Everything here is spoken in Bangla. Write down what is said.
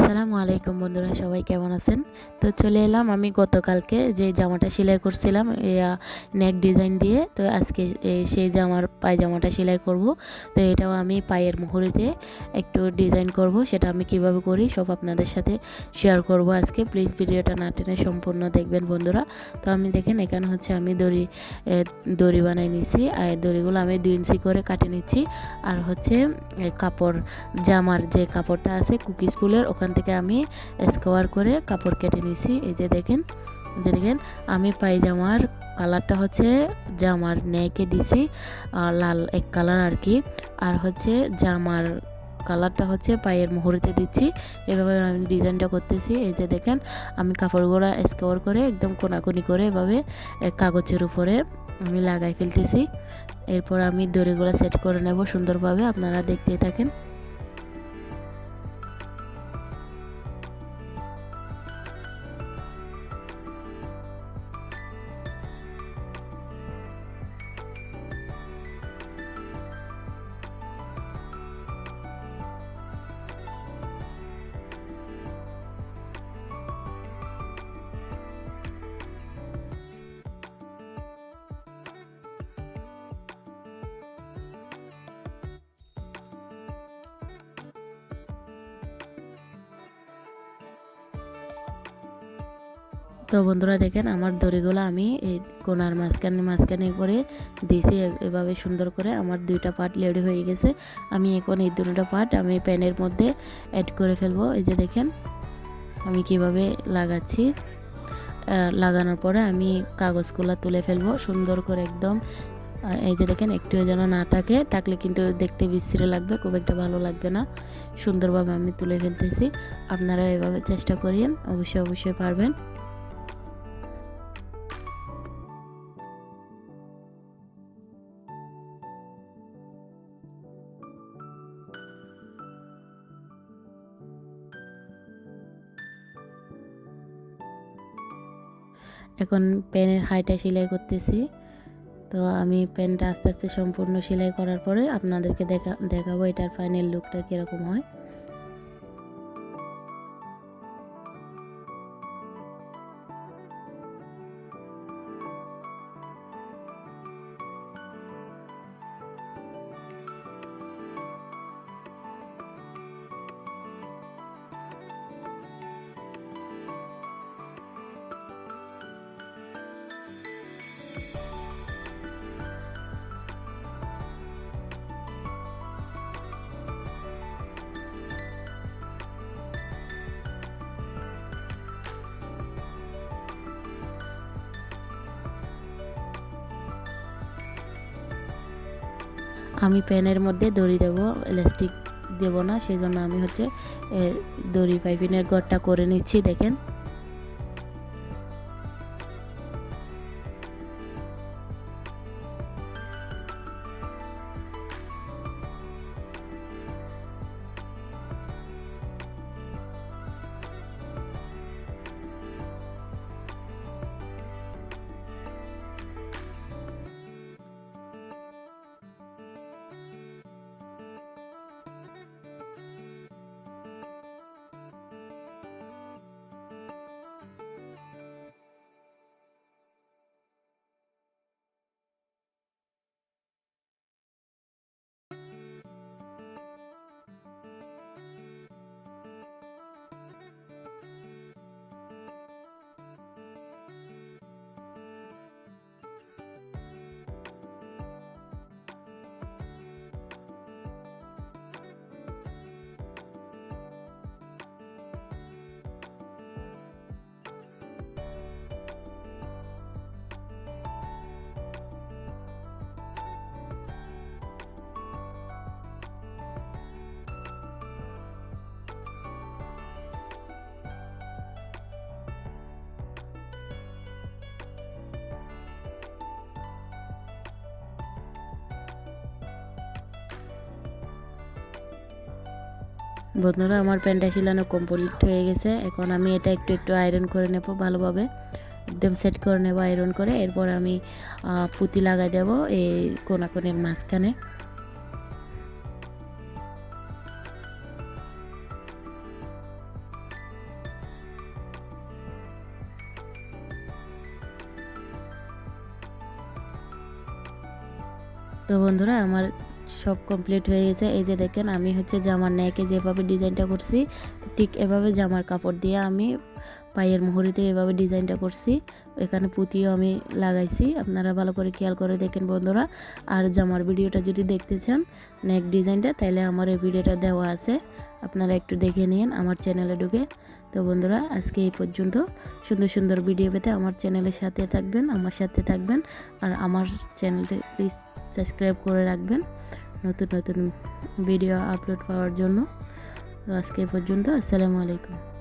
আসসালামু আলাইকুম বন্ধুরা, সবাই কেমন আছেন? তো চলে এলাম আমি গতকালকে যে জামাটা সেলাই করছিলাম নেক ডিজাইন দিয়ে। তো আজকে সেই পায়জামাটা সেলাই করব। তো এটাও আমি পায়ের মুহুরিতে একটু ডিজাইন করব, সেটা আমি কিভাবে করি সব আপনাদের সাথে শেয়ার করব আজকে। প্লিজ ভিডিওটা না টেনে সম্পূর্ণ দেখবেন বন্ধুরা। তো আমি দেখেন এখানে হচ্ছে আমি দড়ি বানাই নিচ্ছি, আর দড়িগুলো আমি 2 ইঞ্চি করে কাটে নিচ্ছি। আর হচ্ছে কাপড়, জামার যে কাপড়টা আছে কুকিজ ফুলের, ওখান থেকে আমি স্কোয়ার করে কাপড় কেটে নিছি। এই যে দেখেন আমি পায়জামার কালারটা হচ্ছে জামার নেকে দিছি লাল এক কালার আর কি, আর হচ্ছে জামার কালারটা হচ্ছে পায়ের মুহুরিতে দিচ্ছি। এভাবে আমি ডিজাইনটা করতেছি। এই যে দেখেন আমি কাপড়গুলো স্কোয়ার করে একদম কোনাকুনি করে এভাবে কাগজের উপরে আমি লাগাই ফেলতেছি। এরপর আমি দড়িগুলো সেট করে নেব সুন্দরভাবে, আপনারা দেখতেই থাকেন। তো বন্ধুরা দেখেন আমার দড়িগুলো আমি এই কোনার মাঝখানে করে দিয়েছি। এভাবে সুন্দর করে আমার 2টা পার্ট রেডি হয়ে গেছে। আমি এখন এই 2টা পার্ট আমি প্যানের মধ্যে অ্যাড করে ফেলবো। এই যে দেখেন আমি কিভাবে লাগাচ্ছি। লাগানোর পরে আমি কাগজগুলো তুলে ফেলবো সুন্দর করে একদম। এই যে দেখেন একটুও যেন না থাকলে কিন্তু দেখতে বিশ্রী লাগবে, খুব একটা ভালো লাগবে না। সুন্দরভাবে আমি তুলে ফেলতেছি। আপনারা এভাবে চেষ্টা করিয়েন, অবশ্যই পারবেন। এখন প্যানের হাইটা সেলাই করতেছি। তো আমি প্যানটা আস্তে আস্তে সম্পূর্ণ সেলাই করার পরে আপনাদেরকে দেখাবো এটার ফাইনাল লুকটা কীরকম হয়। আমি প্যানের মধ্যে দড়ি দেবো, ইলাস্টিক দেব না, সেজন্য আমি হচ্ছে দড়ি পাইপিনের গড়টা করে নিচ্ছি। দেখেন বন্ধুরা আমার প্যান্টটা সেলানো কমপ্লিট হয়ে গেছে। এখন আমি এটা একটু আয়রন করে নেব ভালোভাবে, একদম সেট করে নেব আয়রন করে। এরপর আমি পুঁতি লাগাই দেব এই কোনার মাঝখানে। তো বন্ধুরা আমার সব কমপ্লিট হয়ে গেছে। এই যে দেখেন আমি হচ্ছে জামার নেকে যেভাবে ডিজাইনটা করছি ঠিক এভাবে জামার কাপড় দিয়ে আমি পায়ের মুহুরিতে এভাবে ডিজাইনটা করছি। এখানে পুঁতিও আমি লাগাইছি, আপনারা ভালো করে খেয়াল করে দেখেন বন্ধুরা। আর জামার ভিডিওটা যদি দেখতে চান নেক ডিজাইনটা, তাহলে আমার এই ভিডিওটা দেওয়া আছে, আপনারা একটু দেখে নিন আমার চ্যানেলে ঢুকে। তো বন্ধুরা আজকে এই পর্যন্ত। সুন্দর সুন্দর ভিডিও পেতে আমার চ্যানেলের সাথে থাকবেন, আমার সাথে থাকবেন। আর আমার চ্যানেলটি প্লিজ সাবস্ক্রাইব করে রাখবেন নতুন নতুন ভিডিও আপলোড পাওয়ার জন্য। তো আজকে এই পর্যন্ত। আসসালামু আলাইকুম।